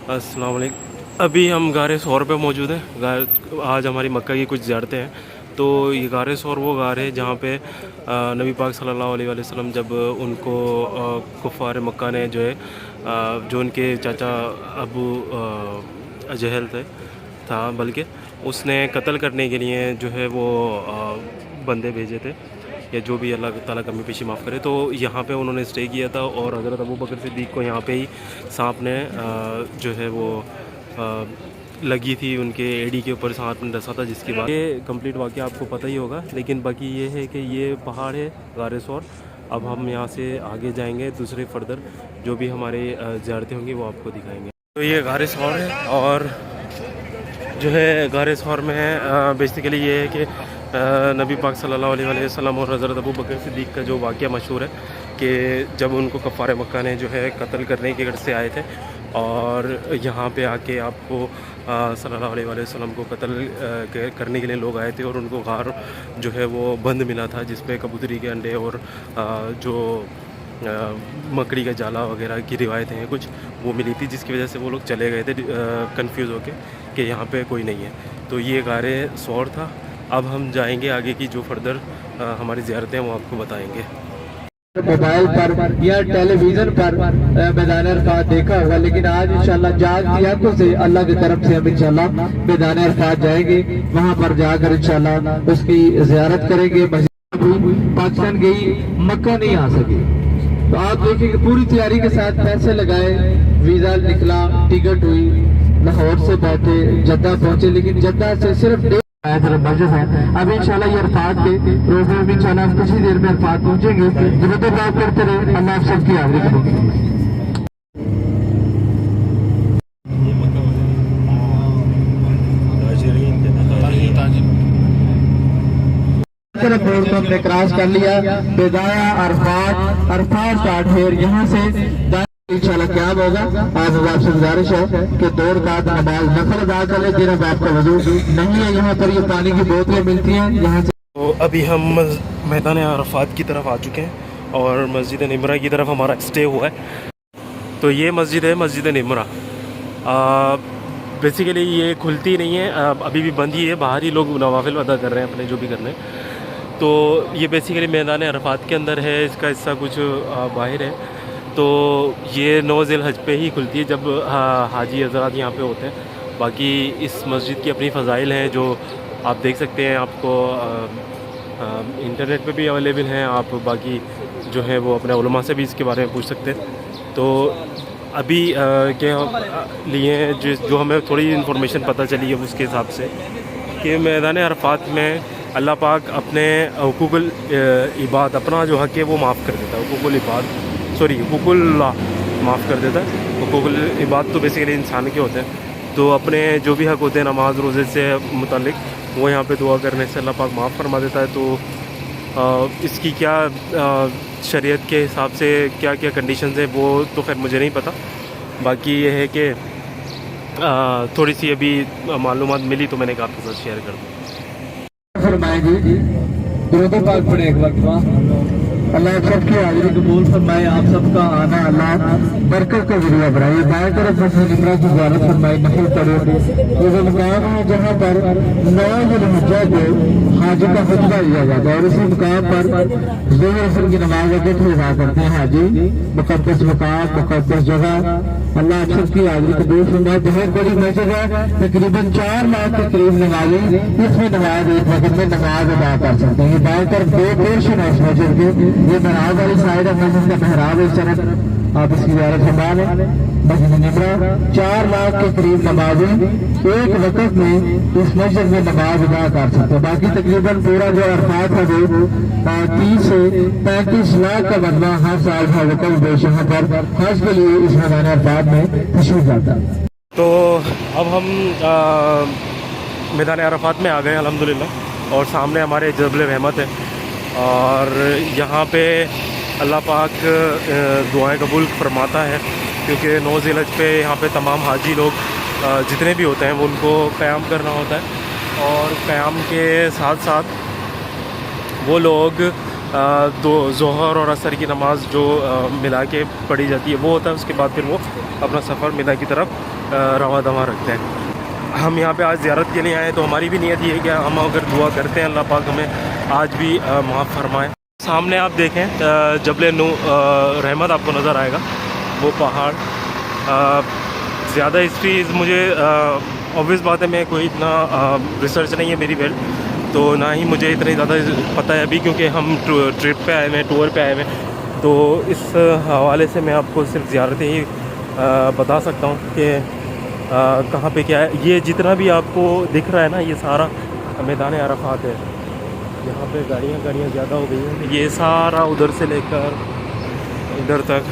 अस्सलाम वालेकुम। अभी हम गारे सौर पे मौजूद हैं। आज हमारी मक्का की कुछ ज़ियारतें हैं। तो ये गारे सौर वो गार है जहाँ पे नबी पाक सल्लल्लाहु अलैहि वसल्लम जब उनको कुफ़ार मक्का ने जो है जो उनके चाचा अबू जहल था बल्कि उसने कत्ल करने के लिए जो है वो बंदे भेजे थे, या जो भी अल्लाह ताला कमी पेशी माफ़ करे। तो यहाँ पे उन्होंने स्टे किया था और हज़रत अबू बकर सिद्दीक़ को यहाँ पे ही सांप ने जो है वो लगी थी, उनके एड़ी के ऊपर सांप ने डसा था, जिसके बाद ये कंप्लीट वाक़या आपको पता ही होगा। लेकिन बाकी ये है कि ये पहाड़ है गारे सौर। अब हम यहाँ से आगे जाएंगे, दूसरे फर्दर जो भी हमारे ज़ियारतें होंगी वो आपको दिखाएंगे। तो ये गारे सौर है और जो है गारे सौर में बेसिकली ये है कि नबी पाक सल्लल्लाहु अलैहि वसल्लम और हज़रत अबू बकर सिद्दीक़ का जो वाक़या मशहूर है कि जब उनको कफ़ार मक्का ने जो है कत्ल करने के घर से आए थे और यहाँ पे आके आपको सल्लल्लाहु अलैहि वसल्लम को कत्ल करने के लिए लोग आए थे और उनको गार जो है वो बंद मिला था, जिसपे कबूतरी के अंडे और जो मकड़ी का जाला वगैरह की रिवायतें हैं कुछ वो मिली थी, जिसकी वजह से वो लोग चले गए थे कंफ्यूज होके कि यहाँ पे कोई नहीं है। तो ये गारे सौर था। अब हम जाएंगे आगे की जो फर्दर हमारी ज़ियारतें हैं वो आपको बताएंगे। मोबाइल पर या टेलीविजन पर मैदान अरफात देखा होगा, लेकिन आज इंशाल्लाह जागती आंखों से अल्लाह की तरफ से हम इंशाल्लाह मैदान अरफात जाएंगे। वहां पर जाकर इंशाल्लाह उसकी ज़ियारत करेंगे। पाकिस्तान गई, मक्का नहीं आ सकी, तो आप देखें कि पूरी तैयारी के साथ पैसे लगाए, वीजा निकला, टिकट हुई, लाहौर से बैठे जद्दा पहुंचे, लेकिन जद्दा से सिर्फ मस्जिद है। अब इंशाल्लाह ये अरफात के रोज़े में इंशाल्लाह कुछ ही देर में अरफात पहुंचेंगे। जब बात करते रहे, अल्लाह आप सबकी हाजिरी करेंगे। बोर्ड को हमने क्रॉस कर लिया, बेदाया अरफात, अरफात स्टार्ट है। यहाँ से इंशाल्लाह क्या होगा, आज आपसे गुजारिश है कि 2 रकात नमाज नफल अदा कर ले, जिन्हें आपका वजू नहीं है। यहाँ पर ये पानी की बोतलें मिलती हैं यहाँ से। तो अभी हम मैदान अरफात की तरफ आ चुके हैं और मस्जिद निमरा की तरफ हमारा स्टे हुआ है। तो ये मस्जिद है, मस्जिद निमरा। बेसिकली ये खुलती नहीं है, अभी भी बंद ही है। बाहर ही लोग नवाफिल अदा कर रहे हैं अपने जो भी करने। तो ये बेसिकली मैदान अरफात के अंदर है, इसका हिस्सा कुछ बाहर है। तो ये 9 ज़िल-हज पे ही खुलती है जब हाजी हज़रात यहाँ पे होते हैं। बाकी इस मस्जिद की अपनी फ़ज़ाइल हैं जो आप देख सकते हैं, आपको इंटरनेट पे भी अवेलेबल हैं। आप बाकी जो है वो अपने उलमा से भी इसके बारे में पूछ सकते हैं। तो अभी के लिए जो हमें थोड़ी इन्फॉर्मेशन पता चली है उसके हिसाब से कि मैदान अरफात में अल्लाह पाक अपने हुकूकुल इबाद, अपना जो हक़ है वो माफ़ कर देता है। हुकूकुल इबाद हुकूकुल्लाह माफ़ कर देता है। हुकूकुल इबाद तो बेसिकली इंसान के होते हैं। तो अपने जो भी हक़ होते हैं नमाज रोज़े से मुतालिक, वो यहाँ पे दुआ करने से अल्लाह पाक माफ़ फरमा देता है। तो इसकी क्या शरीयत के हिसाब से क्या क्या कंडीशंस है वो तो खैर मुझे नहीं पता। बाकी ये है कि थोड़ी सी अभी मालूमात मिली तो मैंने कहा आपके साथ शेयर कर दूँ। फरमाएंगे दुरूद पाक पढ़े एक वक्त। अल्लाह सबकी हाजिरी कबूल फरमाए, आप सबका आना अल्लाह बरकत का जरिया बनाए। बाएं तरफ मस्जिद निमरा की ज़ियारत फरमाई, नफल पढ़े। ये वो मुकाम है जहाँ पर 9 ज़िल-हज्जा को हाजी का खुतबा दिया जाता है और इसी मुकाम पर ज़ोहर असर की नमाज इकट्ठे अदा करते हैं हाजी। मुक़द्दस मुकाम, मुक़द्दस जगह, अल्लाह आप सबकी हाजिरी कबूल फरमाए। बहुत बड़ी मस्जिद है, तकरीबन 4 लाख के करीब नमाजी इसमें नमाज एक वक्त में नमाज अदा कर सकते हैं। बाएं तरफ 2 पोर्शन है इस मस्जिद के। ये महराब वाली साइड है, मस्जिद का महराब इस तरफ आप इसकी ज़ियारत फरमा लें। मस्जिद निमरा 4 लाख के करीब नमाजी एक वक्त में इस मस्जिद में नमाज अदा कर सकते हैं। बाकी तकरीबन पूरा जो अरफात है वो 30 से 35 लाख का बदला हर साल का वक़्त देश यहाँ पर हज के लिए इस मैदान अरफात में तशरीफ जाता है। तो अब हम मैदान अरफात में आ गए अल्हम्दुलिल्लाह, और सामने हमारे जबल रहमत है और यहाँ पे अल्लाह पाक दुआएं कबूल फरमाता है, क्योंकि 9 ज़िल-हज पे यहाँ पे तमाम हाजी लोग जितने भी होते हैं वो उनको क़याम करना होता है। और क़याम के साथ साथ वो लोग दो ज़ोहर और असर की नमाज़ जो मिला के पढ़ी जाती है वो होता है। उसके बाद फिर वो اپنا سفر مینا کی طرف رواں دواں رکھتے ہیں۔ ہم یہاں پہ آج زیارت کے لیے آئے تو ہماری بھی نیت یہ ہے کہ ہم اگر دعا کرتے ہیں اللہ پاک ہمیں آج بھی معاف فرمائے۔ سامنے آپ دیکھیں جبل رحمت آپ کو نظر آئے گا، وہ پہاڑ۔ زیادہ ہسٹریز مجھے obvious بات ہے، میں کوئی اتنا ریسرچ نہیں ہے میری فیلڈ، تو نہ ہی مجھے اتنی زیادہ پتہ ہے ابھی، کیونکہ ہم ٹرپ پہ آئے ہوئے ہیں، ٹور پہ آئے ہوئے ہیں۔ تو اس حوالے سے میں آپ کو صرف زیارتیں ہی بتا سکتا ہوں کہ کہاں پہ کیا ہے۔ یہ جتنا بھی آپ کو دکھ رہا ہے نا، یہ سارا میدان عرفات ہے۔ یہاں پہ گاڑیاں زیادہ ہو گئی ہیں، یہ سارا ادھر سے لے کر ادھر تک۔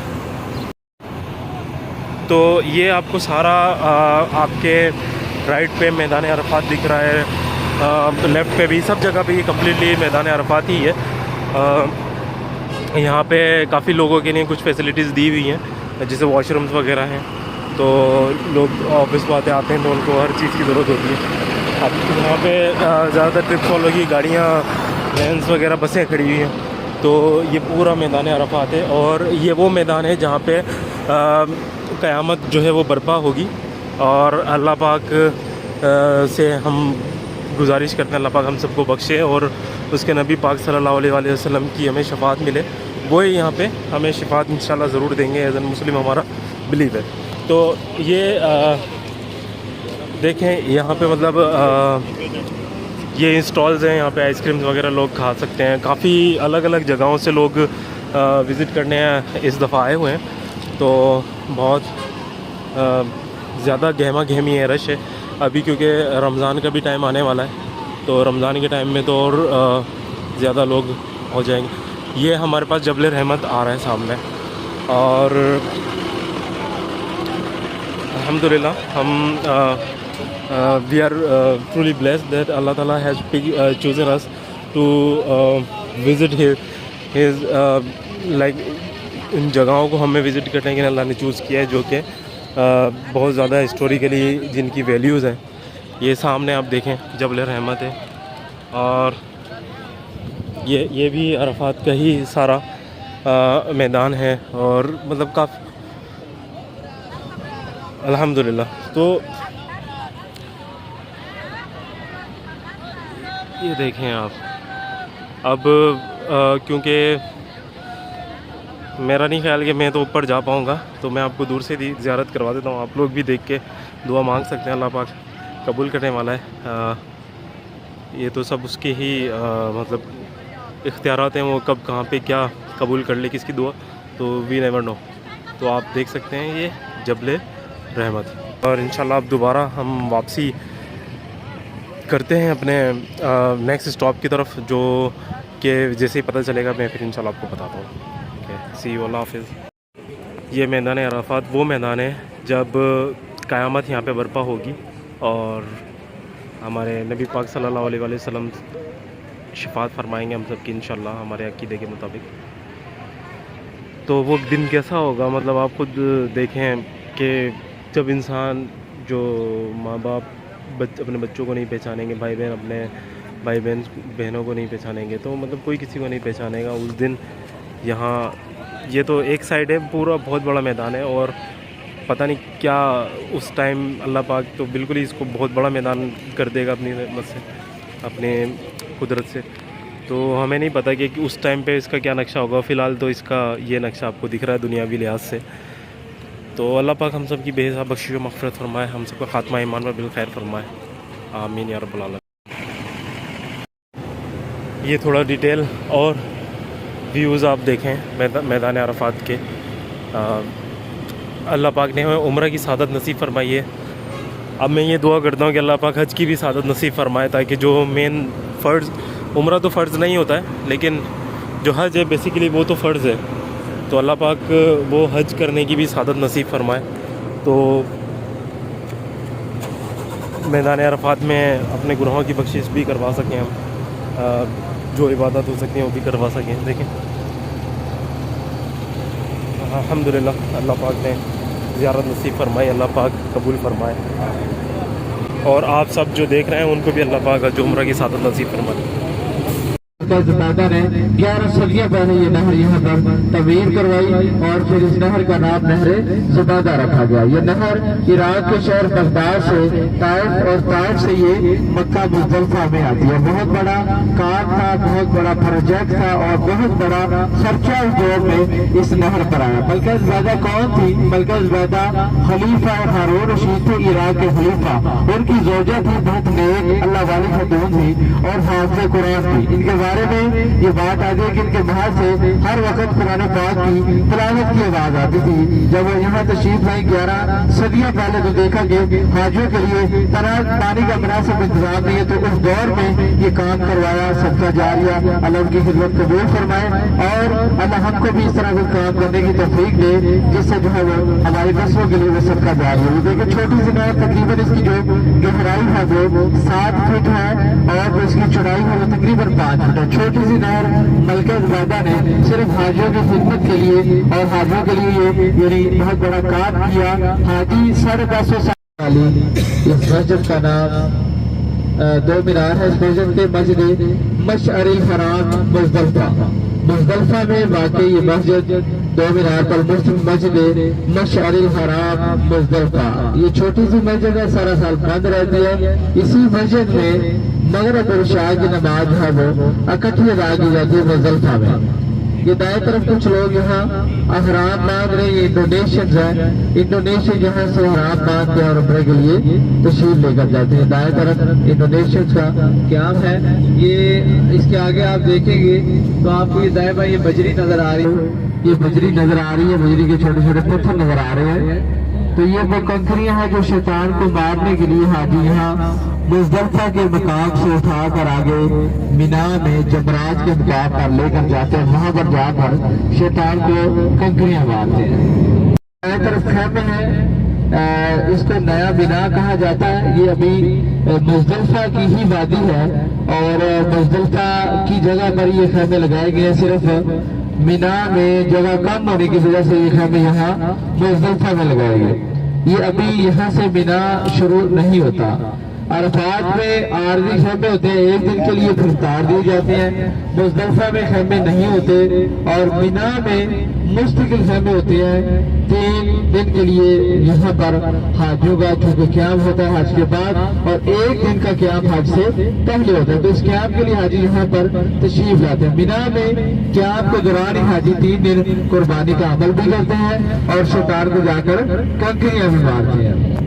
تو یہ آپ کو سارا آپ کے رائٹ پہ میدان عرفات دکھ رہا ہے، لیفٹ پہ بھی، سب جگہ پہ یہ کمپلیٹلی میدان عرفات ہی ہے۔ یہاں پہ کافی لوگوں کے لیے کچھ فیسلٹیز دی ہوئی ہیں، جیسے واش رومز وغیرہ ہیں، تو لوگ آفس پہ آتے ہیں تو ان کو ہر چیز کی ضرورت ہوتی ہے۔ اب یہاں پہ زیادہ تر ٹرپ والوں کی گاڑیاں، وینس وغیرہ، بسیں کھڑی ہوئی ہیں۔ تو یہ پورا میدان عرفات ہے، اور یہ وہ میدان ہے جہاں پہ قیامت جو ہے وہ برپا ہوگی، اور اللہ پاک سے ہم گزارش کرتے ہیں اللہ پاک ہم سب کو بخشے، اور اس کے نبی پاک صلی اللہ علیہ وسلم کی ہمیں شفاعت ملے۔ وہ یہاں پہ ہمیں شفاعت انشاءاللہ ضرور دیں گے، ایز این مسلم ہمارا بلیو ہے۔ تو یہ دیکھیں یہاں پہ مطلب یہ اسٹالز ہیں، یہاں پہ آئس کریمز وغیرہ لوگ کھا سکتے ہیں۔ کافی الگ الگ جگہوں سے لوگ وزٹ کرنے اس دفعہ آئے ہوئے ہیں، تو بہت زیادہ گہما گہمی ہے، رش ہے ابھی، کیونکہ رمضان کا بھی ٹائم آنے والا ہے، تو رمضان کے ٹائم میں تو اور زیادہ لوگ ہو جائیں گے۔ یہ ہمارے پاس جبل رحمت آ رہا ہے سامنے، اور الحمدللہ ہم we are truly blessed that اللہ تعالیٰ has chosen us to visit his like ان جگہوں کو ہمیں وزٹ کرنے کے لیے اللہ نے چوز کیا ہے، جو کہ بہت زیادہ ہسٹوریکلی جن کی ویلیوز ہیں۔ یہ سامنے آپ دیکھیں جبل رحمت ہے، اور یہ بھی عرفات کا ہی سارا میدان ہے، اور مطلب کافی الحمدللہ۔ تو یہ دیکھیں آپ، اب کیونکہ میرا نہیں خیال کہ میں تو اوپر جا پاؤں گا، تو میں آپ کو دور سے زیارت کروا دیتا ہوں۔ آپ لوگ بھی دیکھ کے دعا مانگ سکتے ہیں، اللہ پاک قبول کرنے والا ہے۔ یہ تو سب اس کے ہی مطلب اختیارات ہیں، وہ کب کہاں پہ کیا قبول کر لے کس کی دعا، تو وی نیور نو۔ تو آپ دیکھ سکتے ہیں یہ جبل رحمت، اور انشاءاللہ اب دوبارہ ہم واپسی کرتے ہیں اپنے نیکسٹ اسٹاپ کی طرف، جو کہ جیسے ہی پتہ چلے گا میں پھر انشاءاللہ آپ کو بتاتا ہوں۔ سی یو، اللہ حافظ۔ یہ میدان عرفات وہ میدان ہے جب قیامت یہاں پہ برپا ہوگی، اور ہمارے نبی پاک صلی اللہ علیہ وسلم شفاعت فرمائیں گے ہم سب کی انشاءاللہ ہمارے عقیدے کے مطابق۔ تو وہ دن کیسا ہوگا، مطلب آپ خود دیکھیں کہ جب انسان جو ماں باپ اپنے بچوں کو نہیں پہچانیں گے، بھائی بہن اپنے بھائی بہنوں کو نہیں پہچانیں گے، تو مطلب کوئی کسی کو نہیں پہچانے گا اس دن۔ یہاں یہ تو ایک سائڈ ہے، پورا بہت بڑا میدان ہے، اور پتہ نہیں کیا اس ٹائم اللہ پاک تو بالکل ہی اس کو بہت بڑا میدان کر دے گا اپنی رحمت سے، اپنے قدرت سے۔ تو ہمیں نہیں پتہ کہ اس ٹائم پہ اس کا کیا نقشہ ہوگا۔ فی الحال تو اس کا یہ نقشہ آپ کو دکھ رہا ہے دنیاوی لحاظ سے۔ تو اللہ پاک ہم سب کی بے حساب بخشش و مغفرت فرمائے، ہم سب کا خاتمہ ایمان میں بالخیر فرمائے، آمین یا رب العالمین۔ یہ تھوڑا ڈیٹیل اور ویوز آپ دیکھیں میدان عرفات کے۔ اللہ پاک نے ہمیں عمرہ کی سعادت نصیب فرمائی ہے۔ اب میں یہ دعا کرتا ہوں کہ اللہ پاک حج کی بھی سعادت نصیب فرمائے، تاکہ جو مین فرض، عمرہ تو فرض نہیں ہوتا ہے لیکن جو حج ہے بیسیکلی وہ تو فرض ہے، تو اللہ پاک وہ حج کرنے کی بھی سعادت نصیب فرمائے، تو میدان عرفات میں اپنے گناہوں کی بخشش بھی کروا سکیں ہم، جو عبادت ہو سکتی ہیں وہ بھی کروا سکیں۔ دیکھیں الحمدللہ اللہ پاک نے زیارت نصیب فرمائی، اللہ پاک قبول فرمائے، اور آپ سب جو دیکھ رہے ہیں ان کو بھی اللہ پاک جو عمرہ کی سعادت نصیب فرمائے۔ ज़बादा ने 11 सदियां पहले ये नहर यहाँ पर तमीर करवाई और फिर इस नहर का नाम नहर ज़बादा रखा गया। ये नहर इराक के शहर बगदाद से ताइफ और ताइफ से ये मक्का मुज़दलिफा में आती है। बहुत बड़ा काम था, बहुत बड़ा प्रोजेक्ट था और बहुत बड़ा खर्चा उस दौर में इस नहर पर आया। मलका ज़बादा कौन थी? मलका ज़बादा खलीफा हारून रशीद थे, इराक के खलीफा। उनकी ज़ौजा थी बहुत नेक अल्लाह वाली खतून थी और हाफ़िज़ कुरान थी। इनके बारे में ये बात आ गई कि इनके बाहर से हर वक्त कुरान पाक की तिलावत की आवाज आती थी। जब वो यहाँ तशरीफ लाई 11 सदियां पहले तो देखा कि हाजियों के लिए पानी का मुनासिब इंतजाम नहीं है, तो उस दौर में ये काम करवाया। सबका जारिया अल्लाह उनकी खिदमत कबूल फरमाए और अल्लाह हमको भी इस तरह का काम करने की तौफीक दे जिससे जो है वो हमारी नस्लों के लिए वो सबका जारिया हो। देखिए छोटी सी नहर, तकरीबन इसकी जो गहराई है वो 7 फीट है और इसकी चौड़ाई है वो तकरीबन 5 फीट है। छोटी सी नहर मलका ज़बादा ने सिर्फ हाजियों की खिदमत के लिए और हाजियों के लिए यानी बहुत बड़ा काम किया। हाजी 1050 साल वाली इस मस्जिद का नाम 2 मीनार है। इस मस्जिद के मस्जिद मशअरिल हराम मुज़दलिफा में वाक़ई ये मस्जिद 2 मीनार पर मस्जिद मशअरिल हराम मुज़दलिफा। ये छोटी सी मस्जिद है, सारा साल बंद रहती है। इसी मस्जिद में मगरिब और इशा की नमाज है वो इकट्ठी अदा की जाती है मुज़दलिफा में। ये दाएं तरफ कुछ लोग यहाँ अहराम बांध रहे हैं, ये इंडोनेशियंस है। इंडोनेशियन यहाँ से अहराम बांध के और उम्रे के लिए तशरीफ लेकर जाते हैं। दाएं तरफ इंडोनेशियंस का क्याम है। ये इसके आगे आप देखेंगे तो आपको ये दाएं बाएं ये बजरी नजर आ रही है, ये बजरी नजर आ रही है, बजरी के छोटे छोटे पत्थर नजर आ रहे हैं। तो ये वो कंकरियां हैं जो शैतान को मारने के लिए हाजी यहाँ मुज़दलिफा के मकाम से उठा कर आगे मिना में जमरात के मकाम पर लेकर जाते हैं। वहां पर जाकर शैतान को कंकरियां मारते हैं। दाएं तरफ खैमे है, इसको नया मिना कहा जाता है। ये अभी मुज़दलिफा की ही वादी है और मुज़दलिफा की जगह पर ये खैमे लगाए गए। सिर्फ मिना में जगह कम होने की वजह से ये खैमे यहाँ मुज़दलिफा में लगाए गए। ये अभी यहाँ से मिना शुरू नहीं होता। अरफात में आरजी खैमे होते हैं, एक दिन के लिए फिर तार दिए जाते हैं। मुज़दलिफा में खैमे नहीं होते और मिना में मुस्तकिल खैमे होते हैं 3 दिन के लिए। यहाँ पर हाजियों का चूंकि क्याम होता है हज के बाद और 1 दिन का क्याम हज से पहले होता है, तो इस क्याम के लिए हाजी यहाँ पर तशरीफ लाते हैं। मिना में क्याम के दौरान हाजी 3 दिन कुर्बानी का अमल भी करते हैं और शैतान को जाकर कंकरियां भी मारते हैं।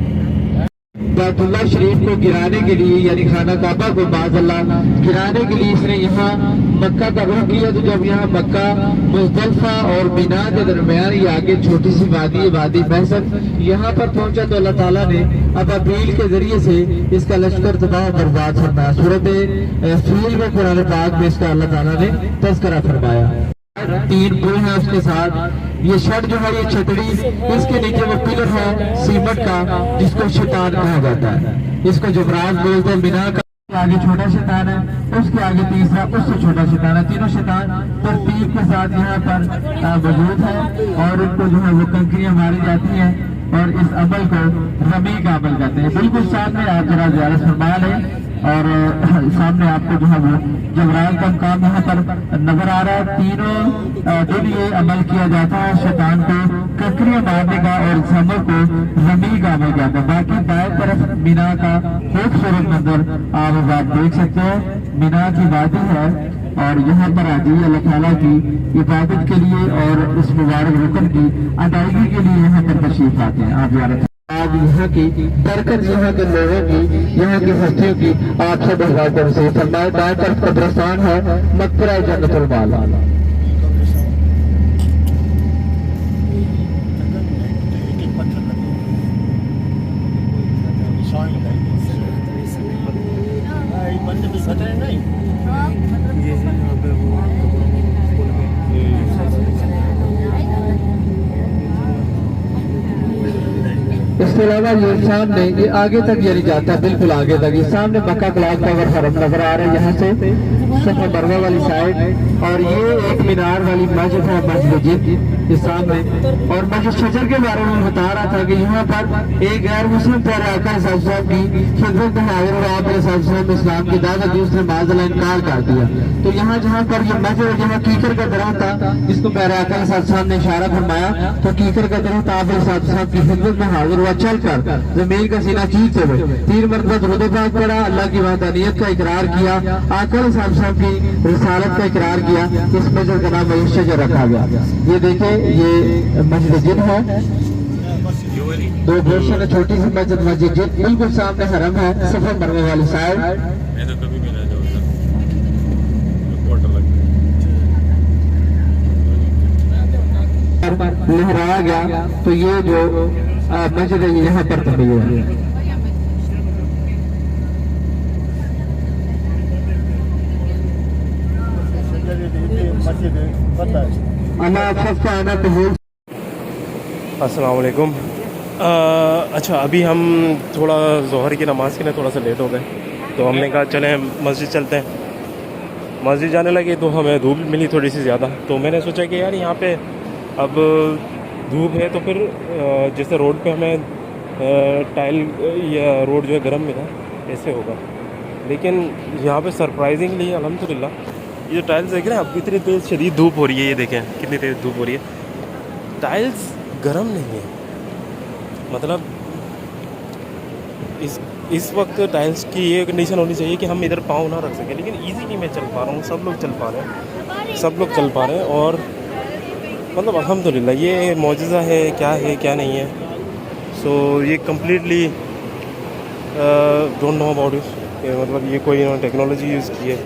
बैतुल्लाह शरीफ को गिराने के लिए यानी खाना काबा को बाज़अल्लाह गिराने के लिए इसने यहाँ मक्का का रुख किया। तो जब यहाँ मक्का मुज़दलिफा और मिना के दरमियान ये आगे छोटी सी वादी महसन यहाँ पर पहुंचा तो अल्लाह ताला ने अबाबील के जरिए से इसका लश्कर तबाह बर्बाद फरमाया। सूरत फील में कुरान पाक में इसका अल्लाह ताला ने तज़किरा फरमाया। 3 पुल है उसके साथ। ये शट जो है ये छतरी, इसके नीचे वो पिलर है सीमेंट का जिसको शैतान कहा जाता है। इसको जमरात बोलते हैं। मिना का आगे छोटा शैतान है, उसके आगे तीसरा उससे छोटा शैतान है। तीनों शैतान तरतीब के साथ यहाँ पर मौजूद है और उनको जो है वो कंकरियां मारी जाती हैं और इस अमल को रमी का अमल कहते हैं। बिल्कुल सामने आप जरा ज़ियारत फरमा लें और सामने आपको जो है वो जमरात का काम यहाँ पर नजर आ रहा है। 3 दिन ये अमल किया जाता है शैतान को कंकरियां मारने का और इस अमल को रमी का अमल कहते हैं। बाकी दाएं तरफ मिना का खूबसूरत मंजर आप देख सकते हैं। मिना की वादी है और यहाँ पर हाजी अल्लाह ताला की इबादत के लिए और इस मुबारक रुकन की अदायगी के लिए यहाँ पर तशरीफ आते हैं। आप ज़ियारत आज यहाँ की बरकत, यहाँ के लोगों की, यहाँ की हस्तियों की आप सब हज़रात से फरमाए। दाएं तरफ कब्रिस्तान है मक़बरा जन्नतुल माला। اس کے علاوہ یہ سامنے یہ آگے تک یعنی جاتا ہے بالکل آگے تک. یہ سامنے مکہ کلاک ٹاور حرم نظر آ رہا ہے یہاں سے صفا مروہ والی سائڈ. اور یہ ایک مینار والی مسجد ہے مسجد جد یہ سامنے. اور میں جو شجر کے بارے میں بتا رہا تھا کہ یہاں پر ایک غیر مسلم پیارے آقا صاحب کی خدمت میں حاضر اور آپ علیہ صاحب اسلام کی دعوت دی, اس نے معاذ اللہ انکار کر دیا. تو یہاں جہاں پر یہ مسجد جہاں کیکر کا درخت تھا جس کو پیارے آقا صاحب نے اشارہ فرمایا, تو کیکر کا درخت آپ علیہ صاحب کی خدمت میں حاضر ہوا, چل کر زمین کا سینہ چیرتے ہوئے 3 مرتبہ درود پاک پڑھا, اللہ کی وحدانیت کا اقرار کیا, آقا صاحب کی رسالت کا اقرار کیا. اس مسجد کا نام شجر رکھا گیا. یہ دیکھیں یہ مسجد جد ہے, 2 پورشن ہے, چھوٹی سی مسجد مسجد جد, بالکل سامنے حرم ہے صفا مروہ والی سائڈ. لہرایا گیا تو یہ جو مسجد ہے یہاں پر تبدیل ہے. اللہ آپ سب کا آنا قبول. السلام علیکم. اچھا ابھی ہم تھوڑا ظہر کی نماز کے لیے تھوڑا سا لیٹ ہو گئے, تو ہم نے کہا چلیں مسجد چلتے ہیں. مسجد جانے لگے تو ہمیں دھوپ ملی تھوڑی سی زیادہ, تو میں نے سوچا کہ یار یہاں پہ اب دھوپ ہے تو پھر جیسے روڈ پہ ہمیں ٹائل یا روڈ جو ہے گرم ملا ایسے ہوگا, لیکن یہاں پہ سرپرائزنگلی الحمدللہ یہ جو ٹائلز دیکھ رہے ہیں اب اتنی تیز شدید دھوپ ہو رہی ہے, یہ دیکھیں کتنی تیز دھوپ ہو رہی ہے, ٹائلز گرم نہیں ہے. مطلب اس وقت ٹائلز کی یہ کنڈیشن ہونی چاہیے کہ ہم ادھر پاؤں نہ رکھ سکیں, لیکن ایزیلی میں چل پا رہا ہوں, سب لوگ چل پا رہے ہیں, اور مطلب الحمدللہ یہ معجزہ ہے کیا نہیں ہے. سو یہ completely don't know about it, مطلب یہ کوئی ٹیکنالوجی یوز کی ہے